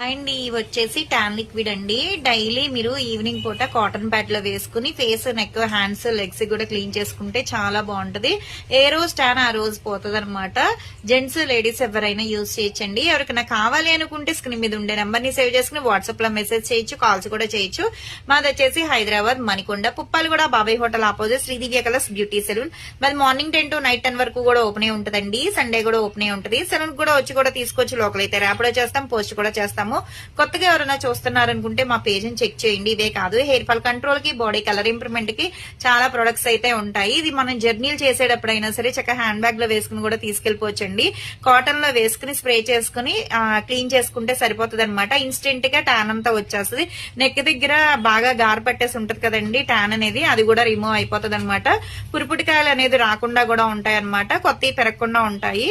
And ఇవి వచ్చేసి tan liquid అండి. డైలీ మీరు ఈవినింగ్ పూట కాటన్ ప్యాడ్ లో వేసుకుని ఫేస్, నెక్, హ్యాండ్స్, లెగ్స్ కూడా క్లీన్ చేసుకుంటే చాలా బాగుంటది. ఏ రోజు టాన్ ఆ రోజు పోతుంది అనమాట. జెంట్స్, లేడీస్ ఎవరైనా యూజ్ చేయొచ్చండి. ఎవరికైనా కావాలి అనుకుంటే స్క్రీన్ మీద ఉండే నెంబర్ ని సేవ్ చేసుకుని వాట్సాప్ లో మెసేజ్ చేయొచ్చు, కాల్స్ కూడా చేయొచ్చు. మాది వచ్చేసి హైదరాబాద్ మణికొండ, పుప్పాలు కూడా Babai hotel opposite Sridivya colours beauty salon. మరి మార్నింగ్ 10 to నైట్ 10 వరకు కూడా ఓపెన్ ఉంటదండి. సండే కూడా ఓపెన్ ఉంటది. సెలూన్ కూడా వచ్చి కూడా తీసుకోవచ్చు. లోకల్ అయితే ర్యాపిడో చేస్తాం, పోస్ట్ కూడా చేస్తాం. కొత్తగా ఎవరైనా చూస్తున్నారనుకుంటే మా పేజ్ ని చెక్ చేయండి. ఇవే కాదు, హెయిర్ ఫాల్ కంట్రోల్ కి, బాడీ కలర్ ఇంప్రూవ్మెంట్ కి చాలా ప్రొడక్ట్స్ అయితే ఉంటాయి. ఇది మనం జర్నీలు చేసేటప్పుడైనా సరే చక్కగా హ్యాండ్ బ్యాగ్ లో వేసుకుని కూడా తీసుకెళ్లిపోవచ్చండి. కాటన్ లో వేసుకుని స్ప్రే చేసుకుని క్లీన్ చేసుకుంటే సరిపోతుంది అనమాట. ఇన్స్టెంట్ గా ట్యాన్ అంతా వచ్చేస్తుంది. నెక్ దగ్గర బాగా గారు పట్టేసి ఉంటది కదండి ట్యాన్ అనేది, అది కూడా రిమూవ్ అయిపోతుంది అనమాట. పురుపుటికాయలు అనేది రాకుండా కూడా ఉంటాయి అనమాట. కొత్తవి పెరగకుండా ఉంటాయి.